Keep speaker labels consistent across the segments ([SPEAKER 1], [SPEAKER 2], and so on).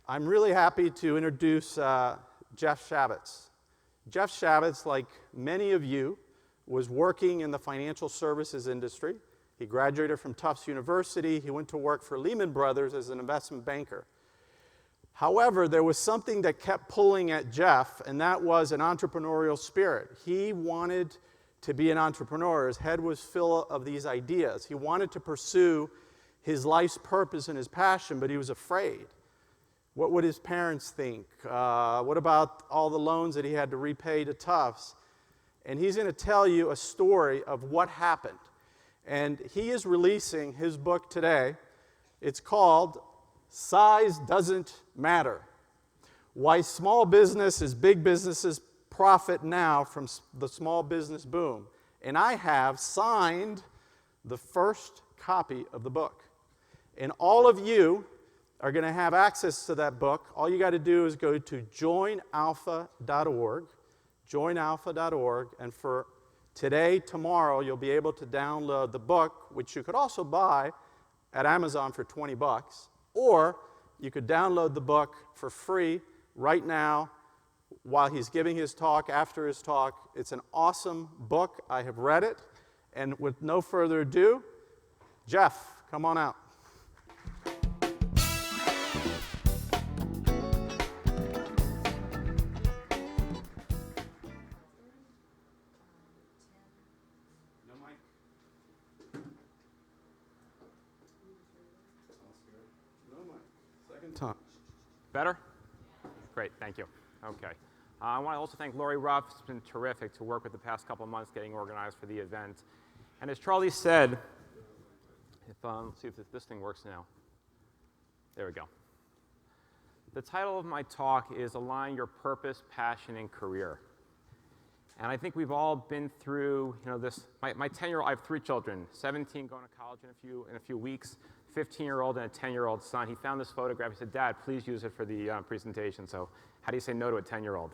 [SPEAKER 1] I'm really happy to introduce Jeff Shavitz. Jeff Shavitz, like many of you, was working in the financial services industry. He graduated from Tufts University. He went to work for Lehman Brothers as an investment banker. However, there was something that kept pulling at Jeff, and that was an entrepreneurial spirit. He wanted to be an entrepreneur. His head was full of these ideas. He wanted to pursue his life's purpose and his passion, but he was afraid. What would his parents think? What about all the loans that he had to repay to Tufts? And he's going to tell you a story of what happened. And he is releasing his book today. It's called Size Doesn't Matter: Why Small Businesses, Big Businesses Profit Now from the Small Business Boom. And I have signed the first copy of the book. And all of you are going to have access to that book. All you got to do is go to joinalpha.org, joinalpha.org, and for today, tomorrow, you'll be able to download the book, which you could also buy at Amazon for $20, or you could download the book for free right now while he's giving his talk, after his talk. It's an awesome book. I have read it. And with no further ado, Jeff, come on out.
[SPEAKER 2] Better? Great, thank you. Okay. I want to also thank Lori Ruff. It's been terrific to work with the past couple of months getting organized for the event. And as Charlie said, let's see if this thing works now. There we go. The title of my talk is Align Your Purpose, Passion, and Career. And I think we've all been through, this. My 10-year-old, I have 3 children, 17 going to college in a few weeks, 15-year-old and a 10-year-old son. He found this photograph. He said, "Dad, please use it for the presentation." So how do you say no to a 10-year-old?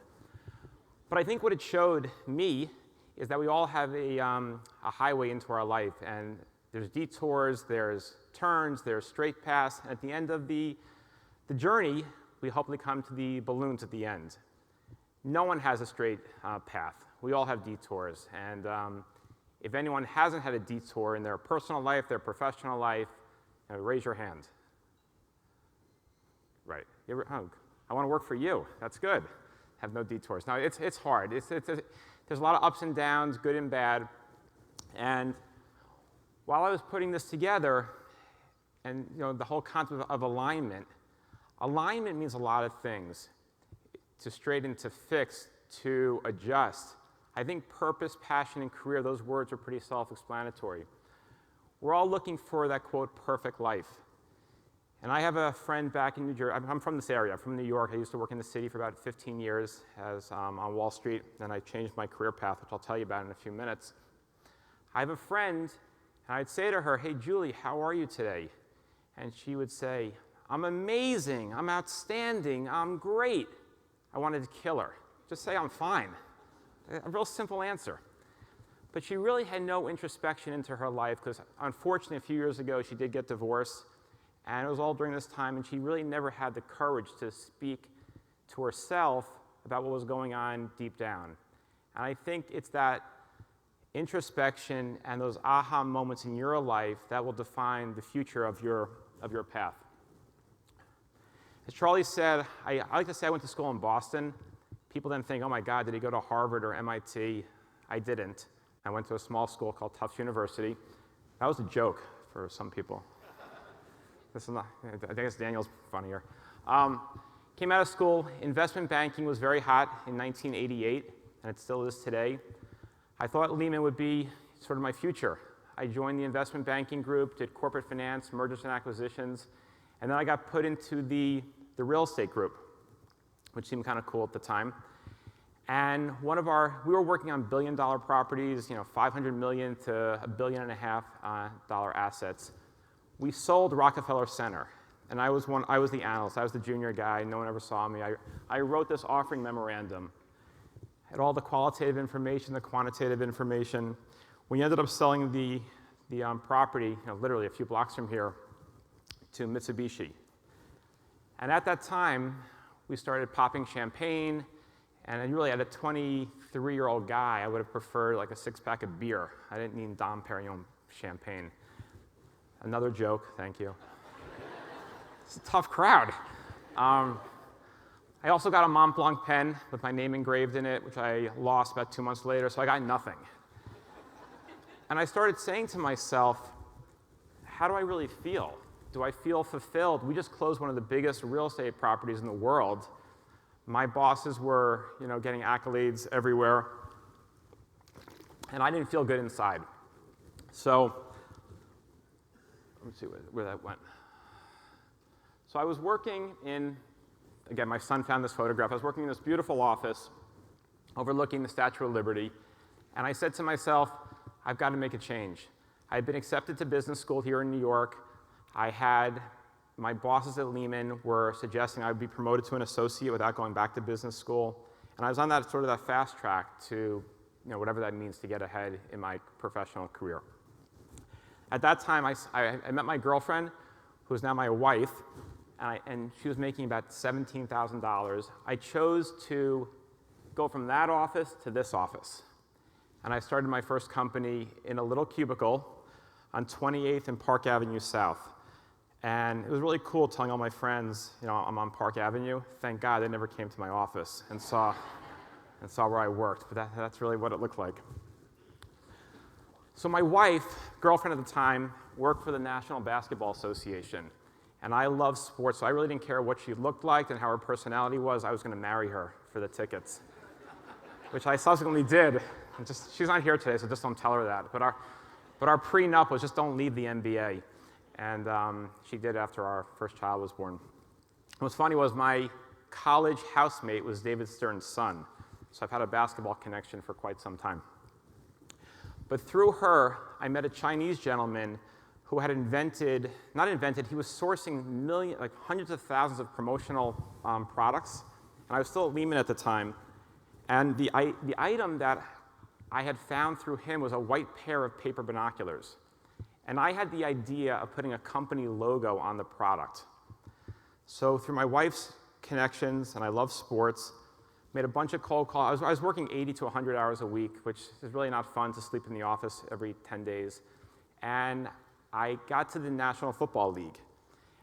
[SPEAKER 2] But I think what it showed me is that we all have a highway into our life. And there's detours, there's turns, there's straight paths. And at the end of the journey, we hopefully come to the balloons at the end. No one has a straight path. We all have detours. And if anyone hasn't had a detour in their personal life, their professional life, raise your hand. Right. I want to work for you. That's good. Have no detours. Now, it's hard. There's a lot of ups and downs, good and bad. And while I was putting this together, and the whole concept of alignment means a lot of things. To straighten, to fix, to adjust. I think purpose, passion, and career, those words are pretty self-explanatory. We're all looking for that, quote, perfect life. And I have a friend back in New Jersey. I'm from this area. I'm from New York. I used to work in the city for about 15 years on Wall Street. Then I changed my career path, which I'll tell you about in a few minutes. I have a friend, and I'd say to her, "Hey, Julie, how are you today?" And she would say, "I'm amazing. I'm outstanding. I'm great." I wanted to kill her. Just say I'm fine. A real simple answer. But she really had no introspection into her life because, unfortunately, a few years ago, she did get divorced. And it was all during this time, and she really never had the courage to speak to herself about what was going on deep down. And I think it's that introspection and those aha moments in your life that will define the future of your path. As Charlie said, I like to say I went to school in Boston. People then think, oh my God, did he go to Harvard or MIT? I didn't. I went to a small school called Tufts University. That was a joke for some people. This is not, I guess Daniel's funnier. Came out of school, investment banking was very hot in 1988, and it still is today. I thought Lehman would be sort of my future. I joined the investment banking group, did corporate finance, mergers and acquisitions, and then I got put into the real estate group, which seemed kind of cool at the time. And we were working on billion-dollar properties, $500 million to $1.5 billion assets. We sold Rockefeller Center, and I was the analyst. I was the junior guy. No one ever saw me. I wrote this offering memorandum. Had all the qualitative information, the quantitative information. We ended up selling the the property, literally a few blocks from here, to Mitsubishi. And at that time, we started popping champagne, and I really, at a 23-year-old guy, I would have preferred like a six-pack of beer. I didn't need Dom Perignon champagne. Another joke, thank you. It's a tough crowd. I also got a Mont Blanc pen with my name engraved in it, which I lost about 2 months later, so I got nothing. And I started saying to myself, how do I really feel? Do I feel fulfilled? We just closed one of the biggest real estate properties in the world. My bosses were, getting accolades everywhere, and I didn't feel good inside. So, let me see where that went. So I was working in, again, my son found this photograph. I was working in this beautiful office overlooking the Statue of Liberty, and I said to myself, I've got to make a change. I had been accepted to business school here in New York. My bosses at Lehman were suggesting I would be promoted to an associate without going back to business school. And I was on that sort of that fast track to, whatever that means to get ahead in my professional career. At that time, I met my girlfriend, who is now my wife, and she was making about $17,000. I chose to go from that office to this office. And I started my first company in a little cubicle on 28th and Park Avenue South. And it was really cool telling all my friends, I'm on Park Avenue. Thank God they never came to my office and saw where I worked, but that's really what it looked like. So my wife, girlfriend at the time, worked for the National Basketball Association. And I love sports, so I really didn't care what she looked like and how her personality was. I was going to marry her for the tickets, which I subsequently did. And she's not here today, so just don't tell her that. But our prenup was just don't leave the NBA. And she did after our first child was born. What's funny was my college housemate was David Stern's son. So I've had a basketball connection for quite some time. But through her, I met a Chinese gentleman who had he was sourcing hundreds of thousands of promotional products. And I was still at Lehman at the time. And the item that I had found through him was a white pair of paper binoculars. And I had the idea of putting a company logo on the product. So through my wife's connections, and I love sports, made a bunch of cold calls. I was working 80 to 100 hours a week, which is really not fun to sleep in the office every 10 days. And I got to the National Football League.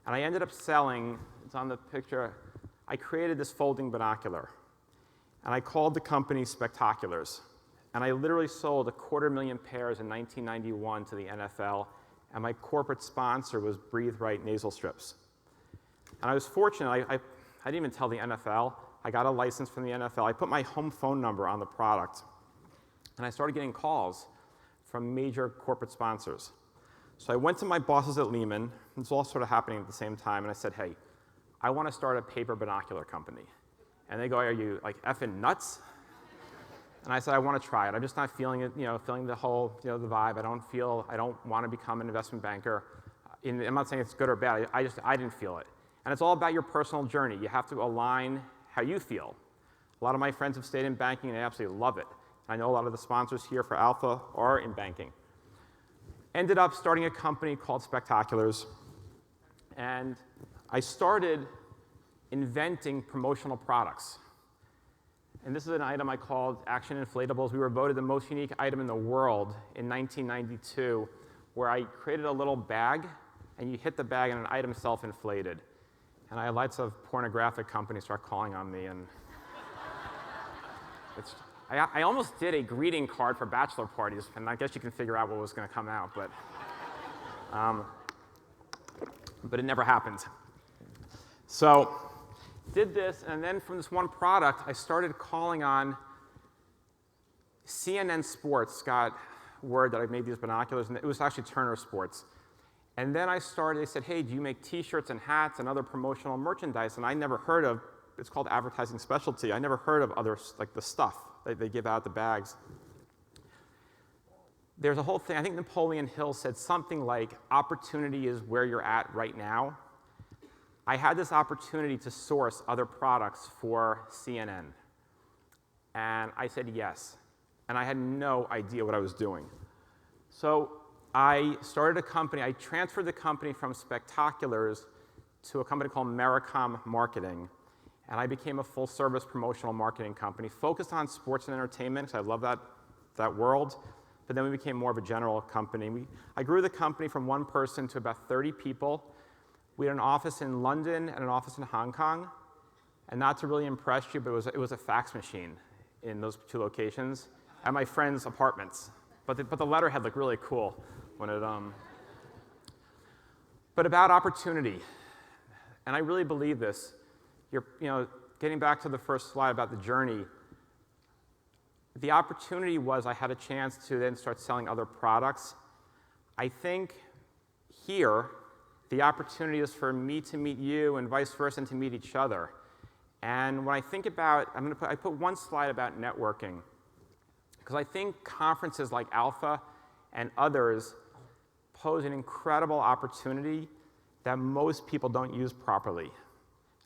[SPEAKER 2] And I ended up selling, it's on the picture, I created this folding binocular. And I called the company Spectaculars. And I literally sold 250,000 pairs in 1991 to the NFL, and my corporate sponsor was Breathe Right nasal strips. And I was fortunate, I didn't even tell the NFL. I got a license from the NFL. I put my home phone number on the product, and I started getting calls from major corporate sponsors. So I went to my bosses at Lehman, this was all sort of happening at the same time, and I said, hey, I want to start a paper binocular company. And they go, are you like effing nuts? And I said, I want to try it. I'm just not feeling it, feeling the whole, the vibe. I don't want to become an investment banker. I'm not saying it's good or bad. I didn't feel it. And it's all about your personal journey. You have to align how you feel. A lot of my friends have stayed in banking, and they absolutely love it. I know a lot of the sponsors here for Alpha are in banking. Ended up starting a company called Spectaculars. And I started inventing promotional products. And this is an item I called Action Inflatables. We were voted the most unique item in the world in 1992, where I created a little bag, and you hit the bag, and an item self-inflated. And I had lots of pornographic companies start calling on me. And I almost did a greeting card for bachelor parties, and I guess you can figure out what was going to come out. But it never happened. So did this, and then from this one product, I started calling on CNN Sports, got word that I made these binoculars, and it was actually Turner Sports. And then they said, hey, do you make t-shirts and hats and other promotional merchandise? And I never heard of, it's called advertising specialty. I never heard of other, like the stuff that they give out, the bags. There's a whole thing, I think Napoleon Hill said something like, opportunity is where you're at right now. I had this opportunity to source other products for CNN. And I said yes. And I had no idea what I was doing. So I started a company. I transferred the company from Spectaculars to a company called Maricom Marketing. And I became a full-service promotional marketing company focused on sports and entertainment, because I love that world. But then we became more of a general company. I grew the company from 1 person to about 30 people. We had an office in London and an office in Hong Kong. And not to really impress you, but it was a fax machine in those 2 locations at my friends' apartments. But the letterhead looked really cool when it. But about opportunity, and I really believe this. Getting back to the first slide about the journey, the opportunity was I had a chance to then start selling other products. I think here, the opportunity is for me to meet you and vice versa, and to meet each other. And when I think about, I put 1 slide about networking, because I think conferences like ALPFA and others pose an incredible opportunity that most people don't use properly.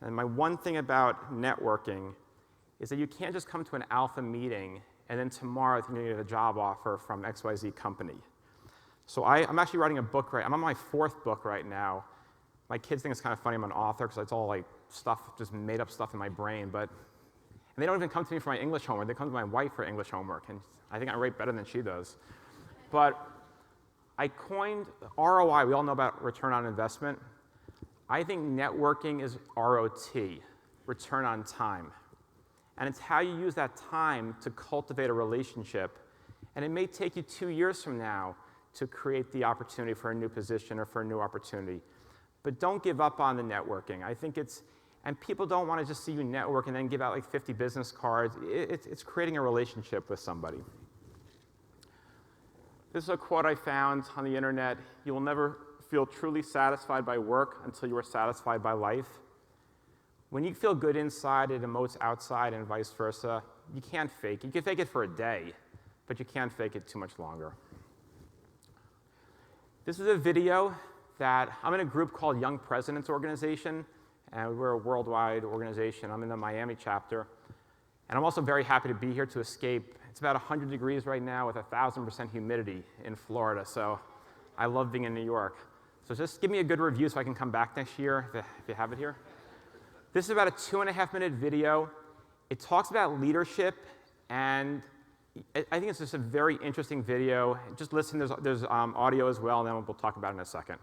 [SPEAKER 2] And my 1 thing about networking is that you can't just come to an ALPFA meeting and then tomorrow you're going to get a job offer from XYZ company. So I'm actually writing a book I'm on my 4th book right now. My kids think it's kind of funny I'm an author, because it's all like stuff, just made up stuff in my brain. And they don't even come to me for my English homework. They come to my wife for English homework, and I think I write better than she does. But I coined ROI. We all know about return on investment. I think networking is ROT, return on time. And it's how you use that time to cultivate a relationship. And it may take you 2 years from now to create the opportunity for a new position or for a new opportunity. But don't give up on the networking. I think and people don't want to just see you network and then give out like 50 business cards. It's creating a relationship with somebody. This is a quote I found on the internet. You will never feel truly satisfied by work until you are satisfied by life. When you feel good inside, it emotes outside, and vice versa. You can't fake it. You can fake it for a day, but you can't fake it too much longer. This is a video that I'm in a group called Young Presidents Organization, and we're a worldwide organization. I'm in the Miami chapter, and I'm also very happy to be here to escape. It's about 100 degrees right now with 1,000% humidity in Florida, so I love being in New York. So just give me a good review so I can come back next year if you have it here. This is about a 2.5-minute video. It talks about leadership, and I think it's just a very interesting video. Just listen, there's audio as well, and then we'll talk about it in a second.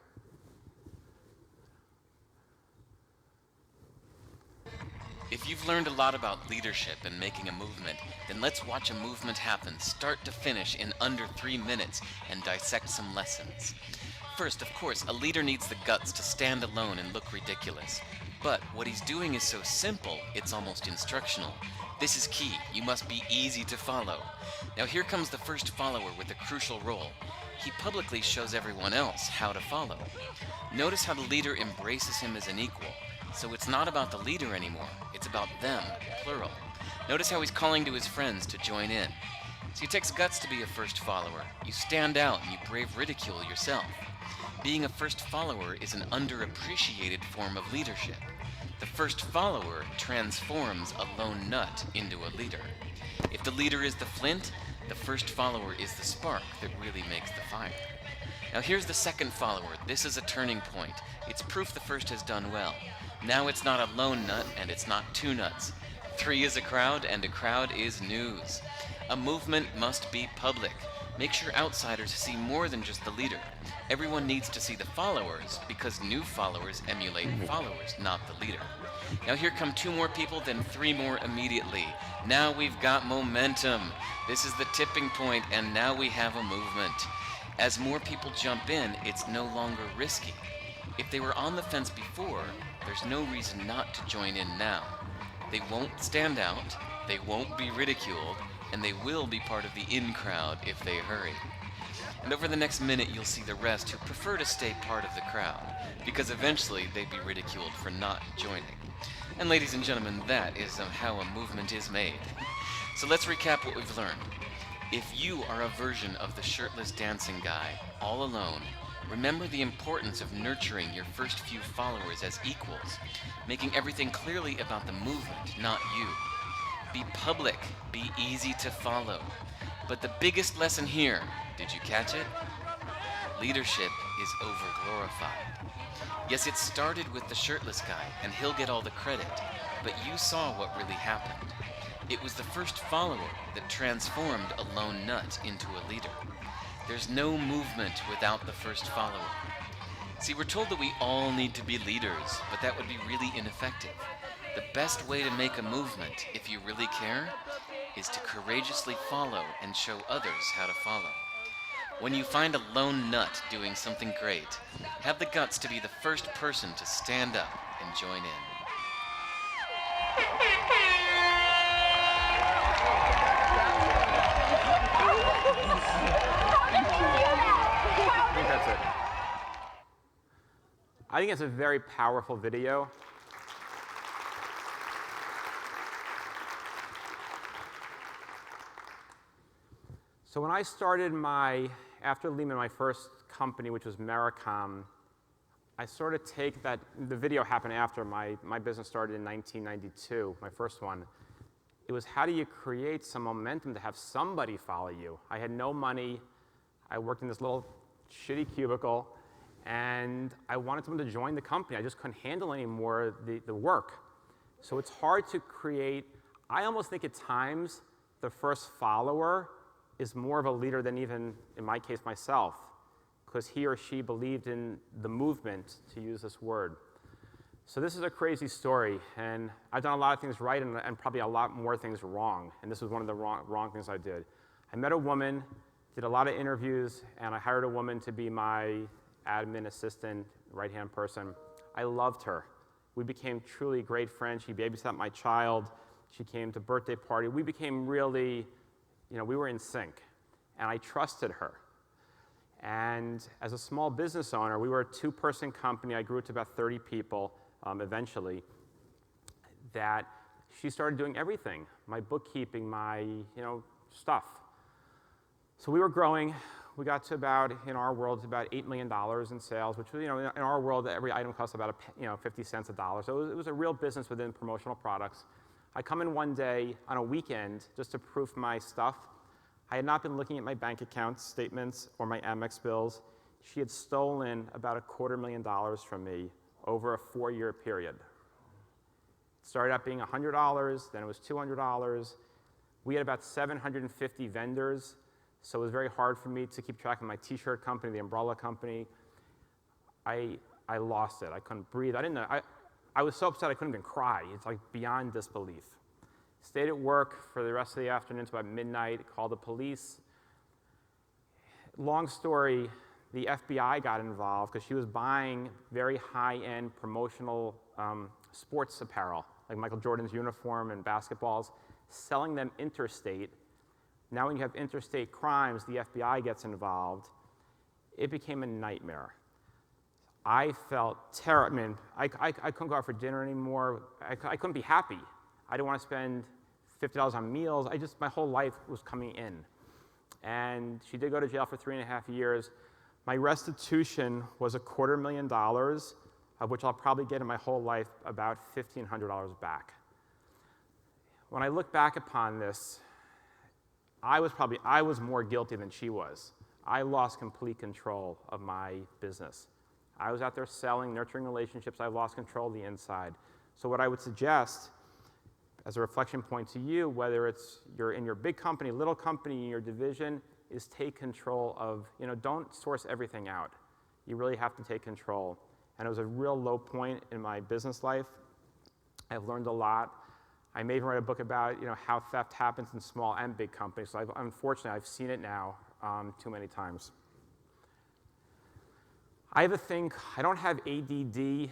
[SPEAKER 3] If you've learned a lot about leadership and making a movement, then let's watch a movement happen start to finish in under 3 minutes and dissect some lessons. First, of course, a leader needs the guts to stand alone and look ridiculous. But what he's doing is so simple, it's almost instructional. This is key. You must be easy to follow. Now here comes the first follower with a crucial role. He publicly shows everyone else how to follow. Notice how the leader embraces him as an equal. So it's not about the leader anymore. It's about them, plural. Notice how he's calling to his friends to join in. See, it takes guts to be a first follower. You stand out and you brave ridicule yourself. Being a first follower is an underappreciated form of leadership. The first follower transforms a lone nut into a leader. If the leader is the flint, the first follower is the spark that really makes the fire. Now here's the second follower. This is a turning point. It's proof the first has done well. Now it's not a lone nut and it's not 2 nuts. 3 is a crowd and a crowd is news. A movement must be public. Make sure outsiders see more than just the leader. Everyone needs to see the followers because new followers emulate followers, not the leader. Now here come 2 more people, then 3 more immediately. Now we've got momentum. This is the tipping point, and now we have a movement. As more people jump in, it's no longer risky. If they were on the fence before, there's no reason not to join in now. They won't stand out, they won't be ridiculed, and they will be part of the in crowd if they hurry. And over the next minute, you'll see the rest who prefer to stay part of the crowd, because eventually they'd be ridiculed for not joining. And ladies and gentlemen, that is how a movement is made. So let's recap what we've learned. If you are a version of the shirtless dancing guy, all alone, remember the importance of nurturing your first few followers as equals, making everything clearly about the movement, not you. Be public, be easy to follow. But the biggest lesson here, did you catch it? leadership is overglorified. Yes, it started with the shirtless guy, and he'll get all the credit, but you saw what really happened. It was the first follower that transformed a lone nut into a leader. There's no movement without the first follower. See, we're told that we all need to be leaders, but that would be really ineffective. The best way to make a movement, if you really care, is to courageously follow and show others how to follow. When you find a lone nut doing something great, have the guts to be the first person to stand up and join in.
[SPEAKER 2] I think that's it. I think it's a very powerful video. So when I started after Lehman, my first company, which was Maricom, I sort of take that, the video happened after my business started in 1992, my first one. It was how do you create some momentum to have somebody follow you? I had no money. I worked in this little shitty cubicle, and I wanted someone to join the company. I just couldn't handle any more the work. So it's hard to create. I almost think at times the first follower is more of a leader than even, in my case, myself, because he or she believed in the movement, to use this word. So this is a crazy story, and I've done a lot of things right and probably a lot more things wrong, and this was one of the wrong things I did. I met a woman, did a lot of interviews, and I hired a woman to be my admin assistant, right-hand person. I loved her. We became truly great friends. She babysat my child. She came to birthday party. We became really, we were in sync, and I trusted her. And as a small business owner, we were a two-person company. I grew it to about 30 people eventually. That she started doing everything, my bookkeeping, my stuff. So we were growing. We got to about, in our world, about $8 million in sales, which in our world, every item costs about 50 cents a dollar. So it was a real business within promotional products. I come in one day on a weekend just to proof my stuff. I had not been looking at my bank account statements or my Amex bills. She had stolen about $250,000 from me over a 4-year period. It started out being $100, then it was $200. We had about 750 vendors, so it was very hard for me to keep track of my t-shirt company, the umbrella company. I lost it. I couldn't breathe. I was so upset I couldn't even cry. It's like beyond disbelief. Stayed at work for the rest of the afternoon to about midnight, called the police. Long story, the FBI got involved because she was buying very high-end promotional sports apparel, like Michael Jordan's uniform and basketballs, selling them interstate. Now when you have interstate crimes, the FBI gets involved. It became a nightmare. I felt terrible. I mean, I couldn't go out for dinner anymore. I couldn't be happy. I didn't want to spend $50 on meals. My whole life was coming in. And she did go to jail for 3.5 years. My restitution was $250,000, of which I'll probably get in my whole life about $1,500 back. When I look back upon this, I was more guilty than she was. I lost complete control of my business. I was out there selling, nurturing relationships. I lost control of the inside. So what I would suggest, as a reflection point to you, whether it's you're in your big company, little company, in your division, is take control of, don't source everything out. You really have to take control. And it was a real low point in my business life. I've learned a lot. I may even write a book about, how theft happens in small and big companies. So unfortunately, I've seen it now too many times. I have a thing, I don't have ADD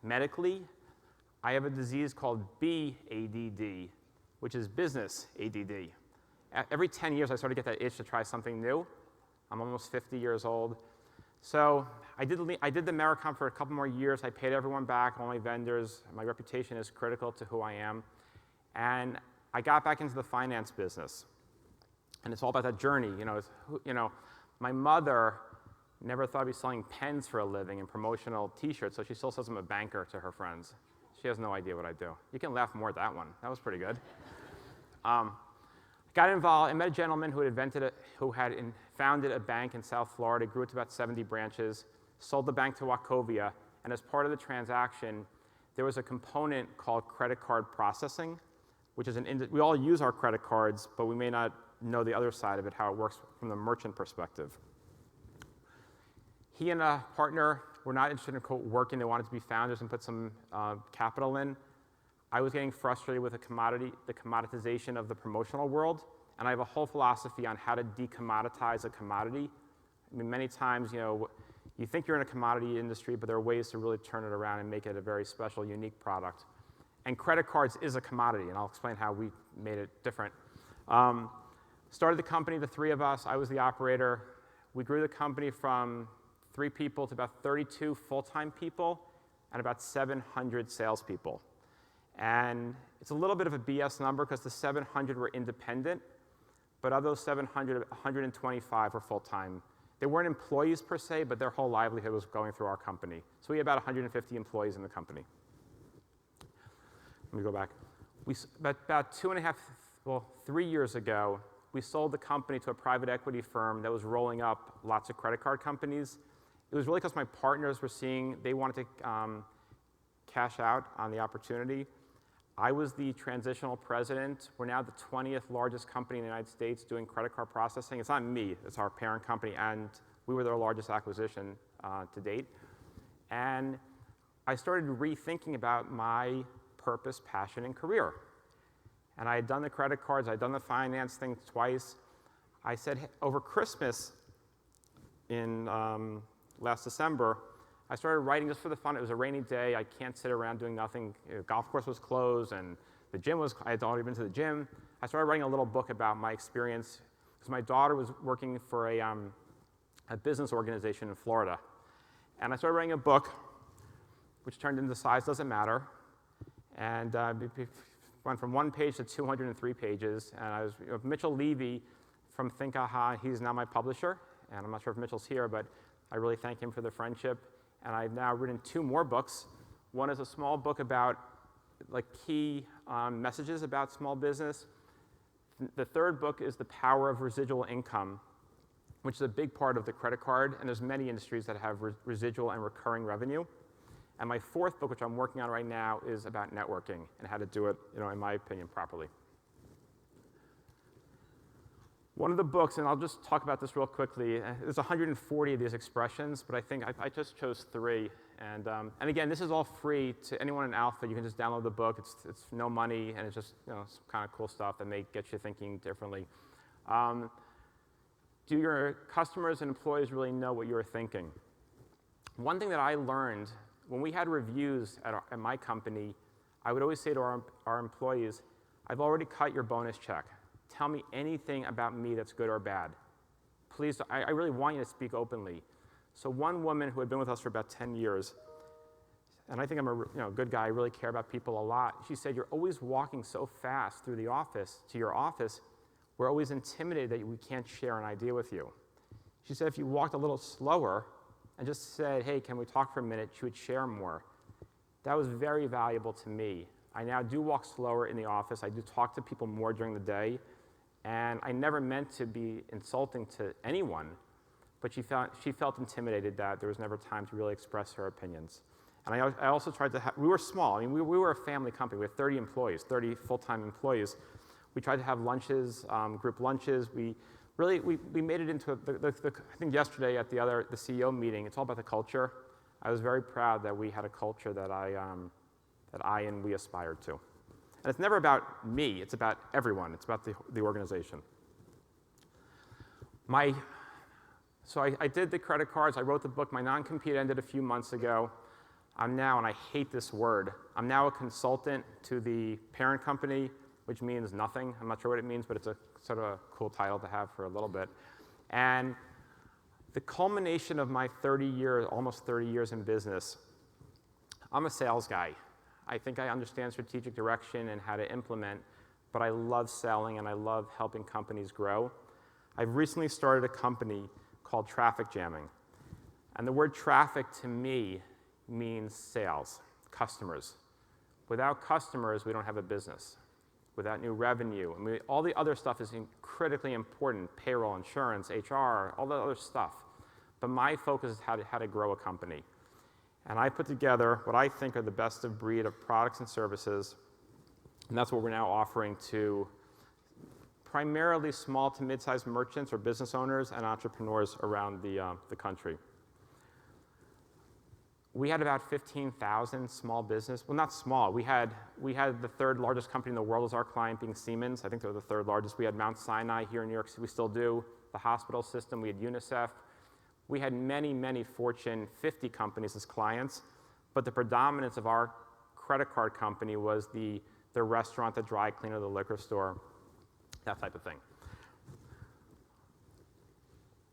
[SPEAKER 2] medically. I have a disease called BADD, which is business ADD. Every 10 years, I sort of get that itch to try something new. I'm almost 50 years old. So I did the Maricom for a couple more years. I paid everyone back, all my vendors. My reputation is critical to who I am. And I got back into the finance business. And it's all about that journey. My mother never thought I'd be selling pens for a living and promotional t-shirts, so she still says I'm a banker to her friends. She has no idea what I do. You can laugh more at that one. That was pretty good. I Got involved. I met a gentleman who had founded a bank in South Florida, grew it to about 70 branches, sold the bank to Wachovia, and as part of the transaction, there was a component called credit card processing, which is we all use our credit cards, but we may not know the other side of it, how it works from the merchant perspective. He and a partner were not interested in working. They wanted to be founders and put some capital in. I was getting frustrated with the commoditization of the promotional world, and I have a whole philosophy on how to decommoditize a commodity. I mean, many times, you think you're in a commodity industry, but there are ways to really turn it around and make it a very special, unique product. And credit cards is a commodity, and I'll explain how we made it different. Started the company, the three of us. I was the operator. We grew the company from 3 people to about 32 full-time people and about 700 salespeople. And it's a little bit of a BS number because the 700 were independent, but of those 700, 125 were full-time. They weren't employees per se, but their whole livelihood was going through our company. So we had about 150 employees in the company. Let me go back. About 3 years ago, we sold the company to a private equity firm that was rolling up lots of credit card companies. It was really because my partners were seeing they wanted to cash out on the opportunity. I was the transitional president. We're now the 20th largest company in the United States doing credit card processing. It's not me, it's our parent company, and we were their largest acquisition to date. And I started rethinking about my purpose, passion, and career. And I had done the credit cards, I'd done the finance thing twice. I said, hey, over Christmas in last December, I started writing just for the fun. It was a rainy day. I can't sit around doing nothing. The golf course was closed, and the gym I had already been to the gym. I started writing a little book about my experience, because my daughter was working for a business organization in Florida. And I started writing a book, which turned into Size Doesn't Matter. And went from 1 page to 203 pages. And I was, Mitchell Levy from Think Aha, he's now my publisher. And I'm not sure if Mitchell's here, but I really thank him for the friendship. And I've now written 2 more books. One is a small book about key messages about small business. The third book is The Power of Residual Income, which is a big part of the credit card. And there's many industries that have residual and recurring revenue. And my fourth book, which I'm working on right now, is about networking and how to do it, in my opinion, properly. One of the books, and I'll just talk about this real quickly, there's 140 of these expressions, but I think I just chose 3. And again, this is all free to anyone in Alpha. You can just download the book. It's no money, and it's just some kind of cool stuff that may get you thinking differently. Do your customers and employees really know what you're thinking? One thing that I learned, when we had reviews at my company, I would always say to our employees, I've already cut your bonus check. Tell me anything about me that's good or bad. Please, I really want you to speak openly. So one woman who had been with us for about 10 years, and I think I'm a good guy, I really care about people a lot, she said, you're always walking so fast through the office, to your office, we're always intimidated that we can't share an idea with you. She said if you walked a little slower and just said, hey, can we talk for a minute, she would share more. That was very valuable to me. I now do walk slower in the office. I do talk to people more during the day. And I never meant to be insulting to anyone, but she felt intimidated that there was never time to really express her opinions. And I also tried to we were small. I mean, we were a family company. We had 30 employees, 30 full-time employees. We tried to have lunches, group lunches. We made it into, I think yesterday at the CEO meeting, it's all about the culture. I was very proud that we had a culture that I and we aspired to. And it's never about me, it's about everyone. It's about the organization. So I did the credit cards, I wrote the book. My non-compete ended a few months ago. I'm now, and I hate this word, I'm now a consultant to the parent company, which means nothing. I'm not sure what it means, but it's a sort of a cool title to have for a little bit. And the culmination of my almost 30 years in business, I'm a sales guy. I think I understand strategic direction and how to implement, but I love selling and I love helping companies grow. I've recently started a company called Traffic Jamming. And the word traffic to me means sales, customers. Without customers, we don't have a business. without new revenue. I mean, all the other stuff is critically important, payroll, insurance, HR, all the other stuff. But my focus is how to grow a company. And I put together what I think are the best of breed of products and services, and that's what we're now offering to primarily small to mid-sized merchants or business owners and entrepreneurs around the country. We had about 15,000 small business, well, not small. We had the third largest company in the world as our client, being Siemens. I think they were the third largest. We had Mount Sinai here in New York City. We still do. The hospital system. We had UNICEF. We had many, many Fortune 50 companies as clients, but the predominance of our credit card company was the restaurant, the dry cleaner, the liquor store, that type of thing.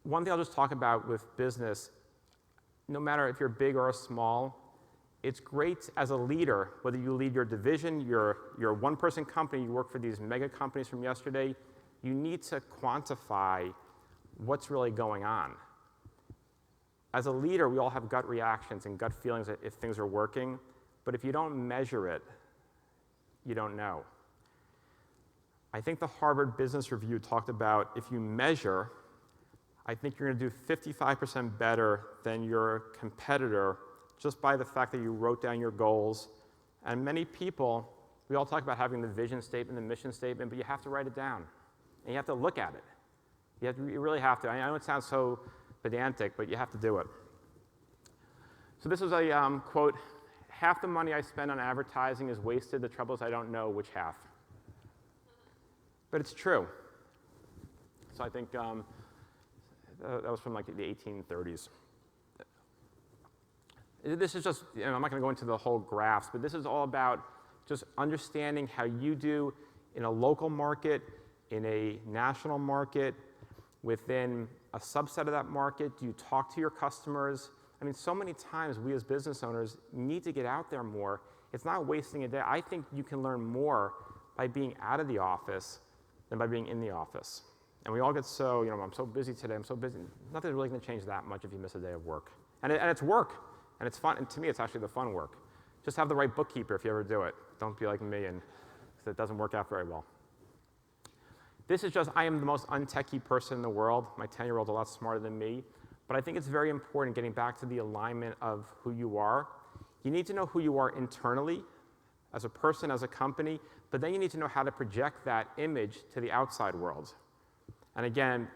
[SPEAKER 2] One thing I'll just talk about with business, no matter if you're big or small, it's great as a leader, whether you lead your division, you're a one-person company, you work for these mega companies from yesterday, you need to quantify what's really going on. As a leader, we all have gut reactions and gut feelings if things are working, but if you don't measure it, you don't know. I think the Harvard Business Review talked about if you measure, I think you're going to do 55% better than your competitor just by the fact that you wrote down your goals. And many people, we all talk about having the vision statement, the mission statement, but you have to write it down. And you have to look at it. You really have to. I know it sounds so pedantic, but you have to do it. So this is a quote, "Half the money I spend on advertising is wasted. The trouble is I don't know which half." But it's true. So I think that was from like the 1830s. This is just, I'm not going to go into the whole graphs, but this is all about just understanding how you do in a local market, in a national market, within a subset of that market. Do you talk to your customers? I mean, so many times we as business owners need to get out there more. It's not wasting a day. I think you can learn more by being out of the office than by being in the office. And we all get so, I'm so busy today, I'm so busy. Nothing's really going to change that much if you miss a day of work. And it's work, and it's fun. And to me, it's actually the fun work. Just have the right bookkeeper if you ever do it. Don't be like me, and it doesn't work out very well. This is just, I am the most untechy person in the world. My 10-year-old's a lot smarter than me. But I think it's very important getting back to the alignment of who you are. You need to know who you are internally, as a person, as a company, but then you need to know how to project that image to the outside world. And again,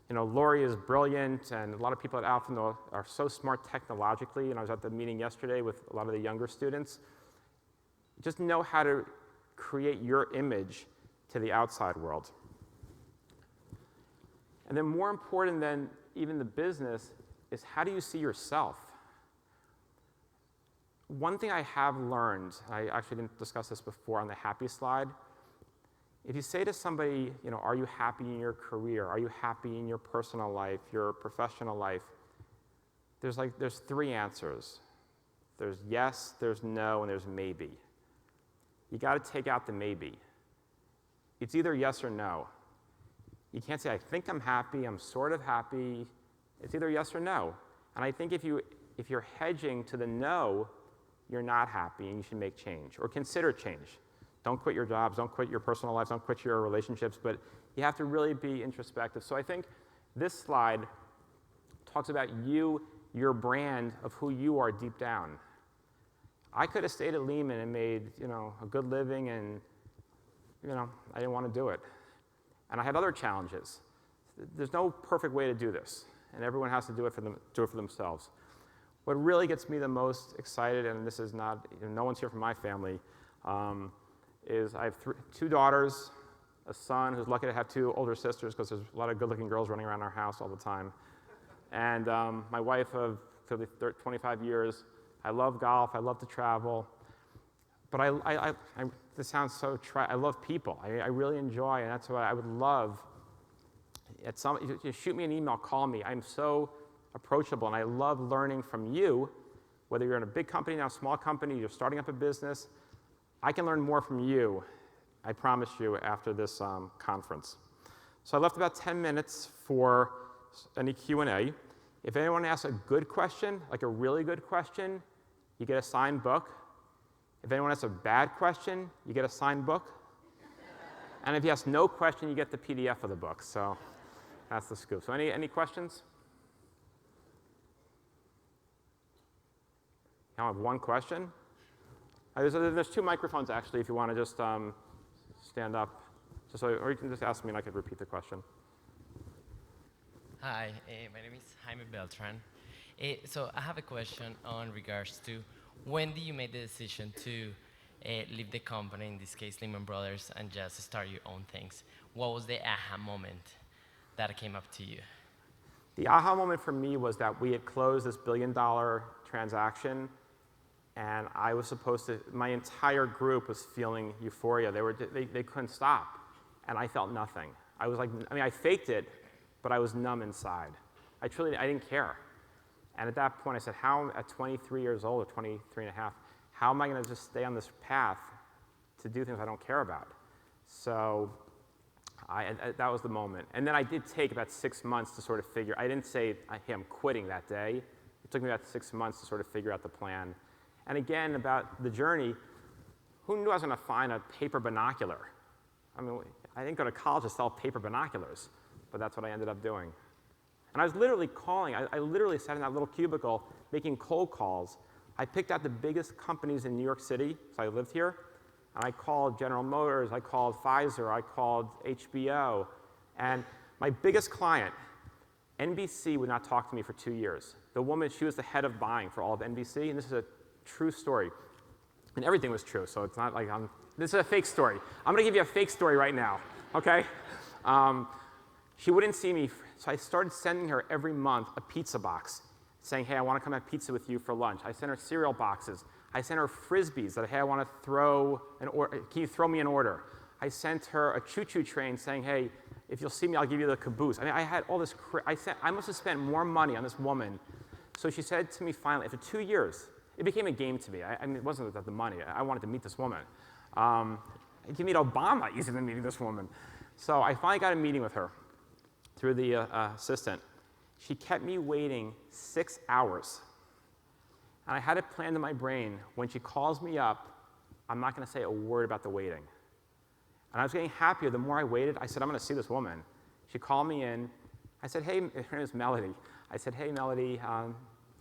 [SPEAKER 2] Lori is brilliant, and a lot of people at ALPFA are so smart technologically, and I was at the meeting yesterday with a lot of the younger students. Just know how to create your image to the outside world. And then more important than even the business is how do you see yourself? One thing I have learned, I actually didn't discuss this before on the happy slide, if you say to somebody, are you happy in your career? Are you happy in your personal life, your professional life? There's three answers. There's yes, there's no, and there's maybe. You got to take out the maybe. It's either yes or no. You can't say, I think I'm happy, I'm sort of happy. It's either yes or no. And I think if you're hedging to the no, you're not happy and you should make change or consider change. Don't quit your jobs, don't quit your personal lives, don't quit your relationships, but you have to really be introspective. So I think this slide talks about you, your brand of who you are deep down. I could have stayed at Lehman and made, a good living, and, I didn't want to do it. And I had other challenges. There's no perfect way to do this, and everyone has to do it for themselves. What really gets me the most excited, and this is not, no one's here from my family, is I have two daughters, a son who's lucky to have two older sisters because there's a lot of good-looking girls running around our house all the time, and my wife of 25 years. I love golf, I love to travel, but this sounds so I love people. I really enjoy, and that's what I would love. You shoot me an email, call me. I'm so approachable, and I love learning from you, whether you're in a big company now, small company, you're starting up a business. I can learn more from you, I promise you, after this conference. So I left about 10 minutes for any Q&A. If anyone asks a good question, like a really good question, you get a signed book. If anyone asks a bad question, you get a signed book. And if you ask no question, you get the PDF of the book. So that's the scoop. So any questions? I have one question. There's 2 microphones, actually, if you want to just stand up. Or you can just ask me and I could repeat the question.
[SPEAKER 4] Hi, my name is Jaime Beltran. So I have a question on regards to when did you make the decision to leave the company, in this case Lehman Brothers, and just start your own things? What was the aha moment that came up to you?
[SPEAKER 2] The aha moment for me was that we had closed this $1 billion transaction, and I was supposed to, my entire group was feeling euphoria. They couldn't stop, and I felt nothing. I was like, I mean, I faked it, but I was numb inside. I didn't care. And at that point, I said, at 23 years old, or 23 and a half, how am I going to just stay on this path to do things I don't care about? So that was the moment. And then I did take about 6 months to sort of figure, I didn't say, hey, I'm quitting that day. It took me about 6 months to sort of figure out the plan. And again, about the journey, who knew I was going to find a paper binocular? I mean, I didn't go to college to sell paper binoculars, but that's what I ended up doing. And I was literally calling. I literally sat in that little cubicle making cold calls. I picked out the biggest companies in New York City, so I lived here, and I called General Motors, I called Pfizer, I called HBO, and my biggest client, NBC, would not talk to me for 2 years. The woman, she was the head of buying for all of NBC, and this is a true story. And everything was true, so it's not like this is a fake story. I'm going to give you a fake story right now, okay? She wouldn't see me, so I started sending her every month a pizza box, saying, hey, I want to come have pizza with you for lunch. I sent her cereal boxes. I sent her Frisbees that, hey, I want to throw an order. Can you throw me an order? I sent her a choo-choo train saying, hey, if you'll see me, I'll give you the caboose. I mean, I had all this, I must have spent more money on this woman. So she said to me finally, after 2 years, it became a game to me. I mean, it wasn't about the money. I wanted to meet this woman. I could meet Obama easier than meeting this woman. So I finally got a meeting with her through the assistant. She kept me waiting 6 hours. And I had it planned in my brain, when she calls me up, I'm not going to say a word about the waiting. And I was getting happier the more I waited. I said, I'm going to see this woman. She called me in. I said, hey, her name is Melody. I said, hey, Melody,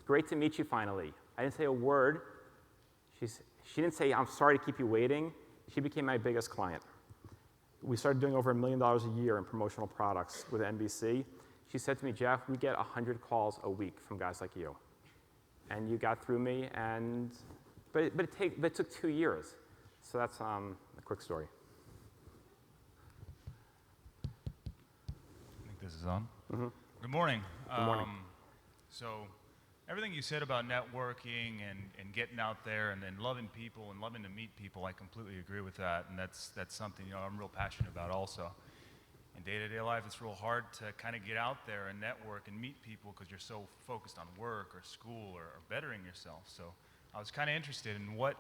[SPEAKER 2] great to meet you finally. I didn't say a word. She didn't say, I'm sorry to keep you waiting. She became my biggest client. We started doing over $1 million a year in promotional products with NBC. She said to me, Jeff, we get 100 calls a week from guys like you. And you got through me, but it took 2 years. So that's a quick story.
[SPEAKER 5] I think this is on.
[SPEAKER 2] Mm-hmm.
[SPEAKER 5] Good morning.
[SPEAKER 2] Good morning.
[SPEAKER 5] So everything you said about networking and getting out there and then loving people and loving to meet people, I completely agree with that. And that's something I'm real passionate about also. In day-to-day life, it's real hard to kind of get out there and network and meet people because you're so focused on work or school or bettering yourself. So I was kind of interested in what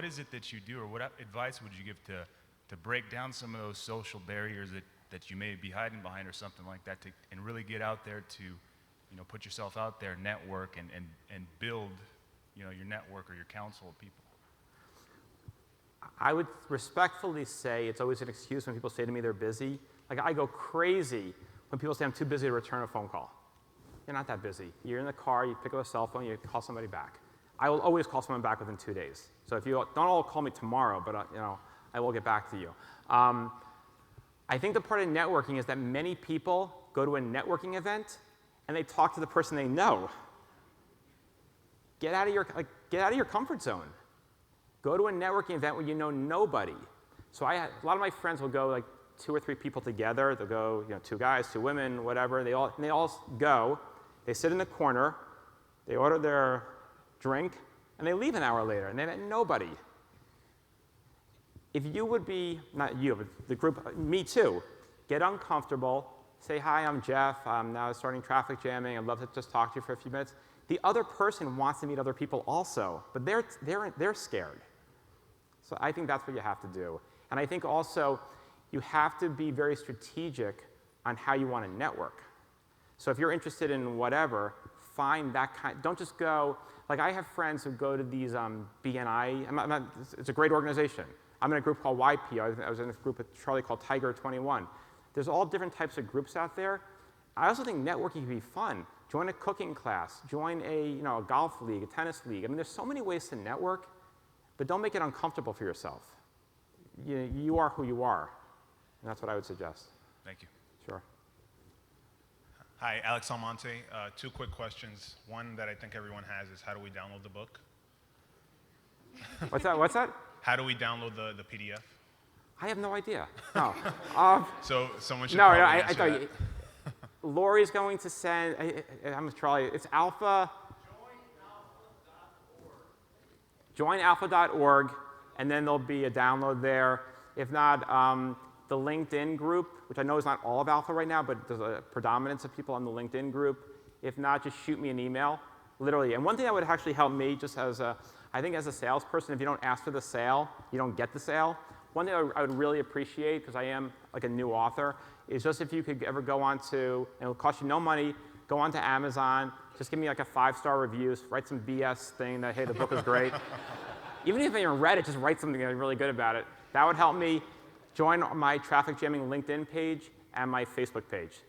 [SPEAKER 5] is it that you do, or what advice would you give to break down some of those social barriers that you may be hiding behind or something like that, and really get out there to, put yourself out there, network, and build, your network or your council of people?
[SPEAKER 2] I would respectfully say it's always an excuse when people say to me they're busy. Like, I go crazy when people say I'm too busy to return a phone call. You're not that busy. You're in the car, you pick up a cell phone, you call somebody back. I will always call someone back within 2 days. So if you don't all call me tomorrow, but I will get back to you. I think the part of networking is that many people go to a networking event and they talk to the person they know. Get out of your comfort zone. Go to a networking event where you know nobody. So a lot of my friends will go like 2 or 3 people together. They'll go, 2 guys, 2 women, whatever. They all go. They sit in the corner. They order their drink, and they leave an hour later, and they met nobody. If you would be, not you, but the group, me too, get uncomfortable, say, hi, I'm Jeff, I'm now starting traffic jamming, I'd love to just talk to you for a few minutes. The other person wants to meet other people also, but they're scared. So I think that's what you have to do. And I think also you have to be very strategic on how you want to network. So if you're interested in whatever, find that kind. Don't just go, like I have friends who go to these BNI, it's a great organization. I'm in a group called YP. I was in a group with Charlie called Tiger 21. There's all different types of groups out there. I also think networking can be fun. Join a cooking class. Join a golf league, a tennis league. I mean, there's so many ways to network, but don't make it uncomfortable for yourself. You are who you are, and that's what I would suggest.
[SPEAKER 5] Thank you.
[SPEAKER 2] Sure.
[SPEAKER 6] Hi, Alex Almonte. 2 quick questions. One that I think everyone has is, how do we download the book?
[SPEAKER 2] What's that?
[SPEAKER 6] How do we download the PDF?
[SPEAKER 2] I have no idea. No.
[SPEAKER 6] So someone should
[SPEAKER 2] No,
[SPEAKER 6] probably
[SPEAKER 2] I
[SPEAKER 6] answer
[SPEAKER 2] thought
[SPEAKER 6] that.
[SPEAKER 2] Lori's going to send, I'm with Charlie, it's Alpha. Joinalpha.org, and then there'll be a download there. If not, the LinkedIn group, which I know is not all of Alpha right now, but there's a predominance of people on the LinkedIn group. If not, just shoot me an email, literally. And one thing that would actually help me, just as I think as a salesperson, if you don't ask for the sale, you don't get the sale. One thing I would really appreciate, because I am like a new author, is just if you could ever go on to, and it'll cost you no money, go on to Amazon, just give me like a 5-star review, write some BS thing that, hey, the book is great. Even if you haven't read it, just write something really good about it. That would help me. Join my Traffic Jamming LinkedIn page and my Facebook page.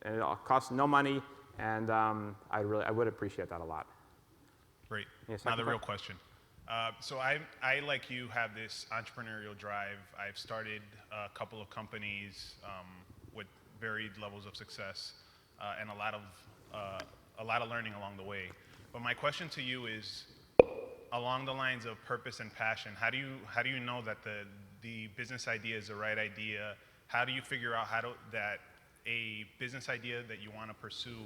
[SPEAKER 2] And it'll cost no money, and I would appreciate that a lot.
[SPEAKER 6] Great.
[SPEAKER 2] Yeah,
[SPEAKER 6] Now the
[SPEAKER 2] second
[SPEAKER 6] real question. So I, like you, have this entrepreneurial drive. I've started a couple of companies with varied levels of success and a lot of learning along the way. But my question to you is, along the lines of purpose and passion, how do you know that the business idea is the right idea? How do you figure out that a business idea that you want to pursue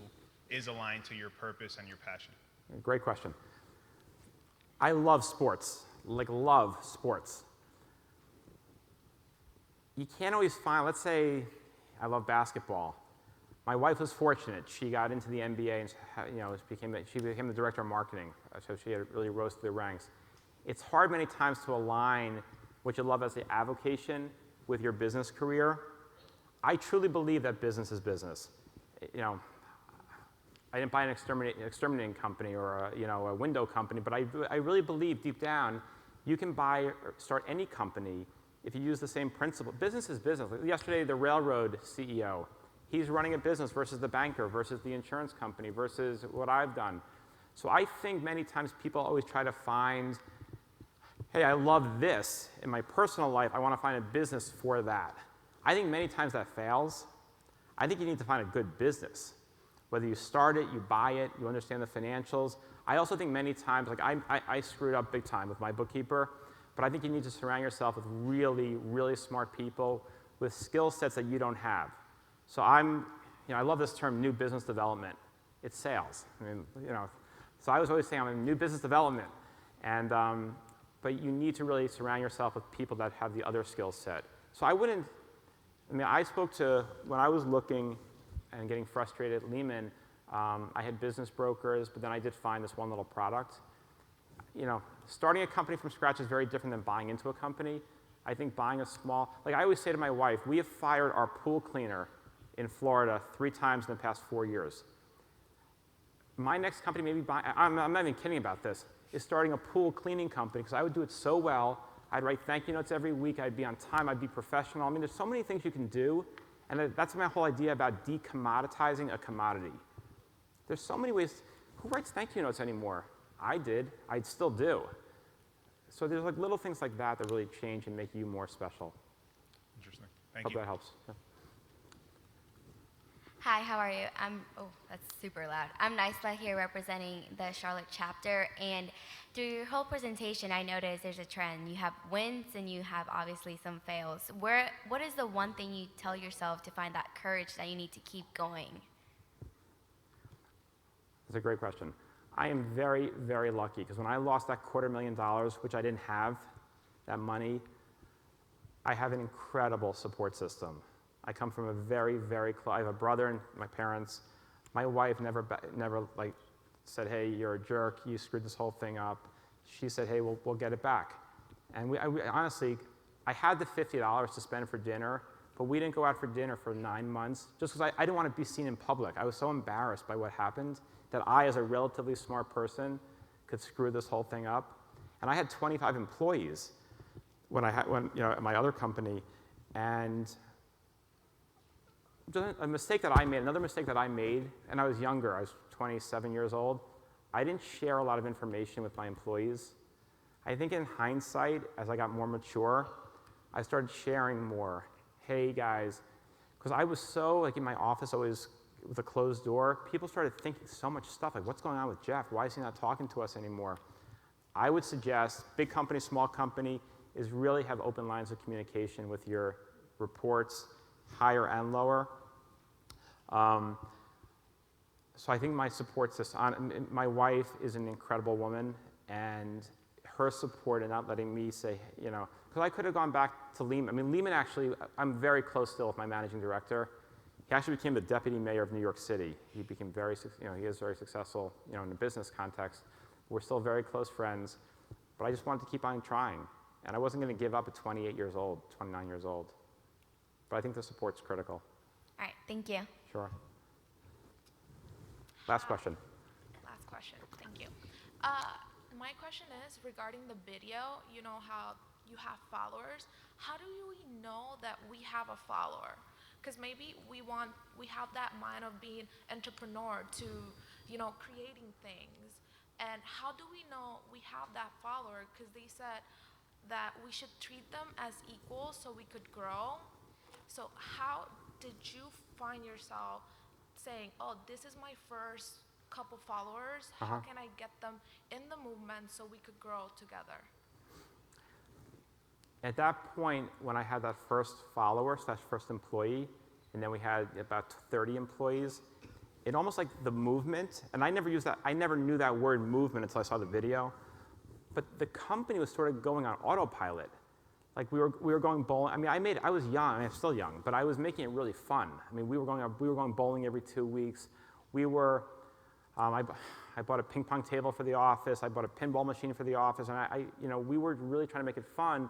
[SPEAKER 6] is aligned to your purpose and your passion?
[SPEAKER 2] Great question. I love sports, love sports. You can't always find, let's say I love basketball. My wife was fortunate. She got into the NBA and she became the director of marketing, so she had really rose through the ranks. It's hard many times to align what you love as the avocation with your business career. I truly believe that business is business. I didn't buy an exterminating company or a window company, but I really believe deep down you can buy or start any company if you use the same principle. Business is business. Yesterday, the railroad CEO, he's running a business versus the banker versus the insurance company versus what I've done. So I think many times people always try to find, hey, I love this. In my personal life, I want to find a business for that. I think many times that fails. I think you need to find a good business. Whether you start it, you buy it, you understand the financials. I also think many times, like I screwed up big time with my bookkeeper, but I think you need to surround yourself with really, really smart people with skill sets that you don't have. So I love this term, new business development. It's sales. So I was always saying I'm in new business development, and but you need to really surround yourself with people that have the other skill set. So I spoke to, when I was looking and getting frustrated at Lehman, I had business brokers, but then I did find this one little product. Starting a company from scratch is very different than buying into a company. I think buying a small, like I always say to my wife, we have fired our pool cleaner in Florida 3 times in the past 4 years. My next company, maybe I'm not even kidding about this, is starting a pool cleaning company because I would do it so well. I'd write thank you notes every week. I'd be on time. I'd be professional. There's so many things you can do. And that's my whole idea about decommoditizing a commodity. There's so many ways. Who writes thank you notes anymore? I did. I still do. So there's like little things like that that really change and make you more special.
[SPEAKER 6] Interesting. Thank
[SPEAKER 2] Hope
[SPEAKER 6] you.
[SPEAKER 2] that helps. Yeah.
[SPEAKER 7] Hi, how are you? Oh, that's super loud. I'm Naisla here representing the Charlotte chapter, and through your whole presentation, I noticed there's a trend. You have wins and you have obviously some fails. What is the one thing you tell yourself to find that courage that you need to keep going?
[SPEAKER 2] That's a great question. I am very, very lucky because when I lost that $250,000, which I didn't have, that money, I have an incredible support system. I come from a very, very close, I have a brother and my parents. My wife never like said, hey, you're a jerk, you screwed this whole thing up. She said, hey, we'll get it back. And we honestly, I had the $50 to spend for dinner, but we didn't go out for dinner for 9 months just because I didn't want to be seen in public. I was so embarrassed by what happened that I, as a relatively smart person, could screw this whole thing up. And I had 25 employees. at my other company, and a mistake that I made, another mistake that I made, and I was younger, I was 27 years old, I didn't share a lot of information with my employees. I think in hindsight, as I got more mature, I started sharing more. Hey guys, because I was so, like in my office always with a closed door, people started thinking so much stuff, like what's going on with Jeff? Why is he not talking to us anymore? I would suggest, big company, small company, is really have open lines of communication with your reports, higher and lower. So I think my support system, my wife is an incredible woman, and her support and not letting me say, because I could have gone back to Lehman. I mean, Lehman actually, I'm very close still with my managing director. He actually became the deputy mayor of New York City. He became he is very successful, in a business context. We're still very close friends, but I just wanted to keep on trying. And I wasn't going to give up at 28 years old, 29 years old. But I think the support's critical.
[SPEAKER 7] All right, thank you.
[SPEAKER 2] Sure. Last question.
[SPEAKER 8] Last question, thank you. My question is regarding the video, you know how you have followers. How do we know that we have a follower? Because maybe we have that mind of being entrepreneur to, creating things. And how do we know we have that follower? Because they said that we should treat them as equals so we could grow. So how did you find yourself saying, oh, this is my first couple followers, how can I get them in the movement so we could grow together?
[SPEAKER 2] At that point, when I had that first follower, first employee, and then we had about 30 employees, it almost like the movement, and I never knew that word movement until I saw the video, but the company was sort of going on autopilot. Like we were going bowling. I mean, I was young. I'm still young, but I was making it really fun. I mean, we were going bowling every 2 weeks. I bought a ping pong table for the office. I bought a pinball machine for the office, and we were really trying to make it fun.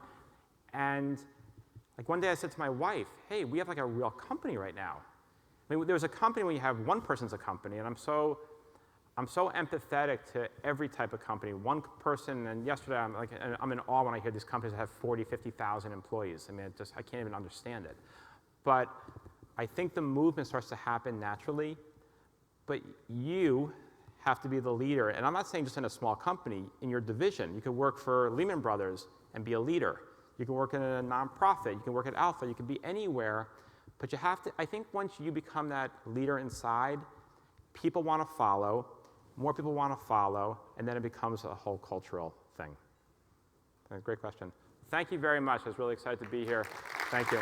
[SPEAKER 2] And like one day I said to my wife, "Hey, we have like a real company right now." I mean, there's a company when you have one person's a company, and I'm so empathetic to every type of company. One person, and yesterday I'm in awe when I hear these companies that have 40, 50,000 employees. I mean, I can't even understand it. But I think the movement starts to happen naturally, but you have to be the leader. And I'm not saying just in a small company, in your division. You could work for Lehman Brothers and be a leader. You can work in a nonprofit. You can work at ALPFA. You can be anywhere. But you have to, I think once you become that leader inside, people want to follow. More people want to follow, and then it becomes a whole cultural thing. Great question. Thank you very much. I was really excited to be here. Thank you.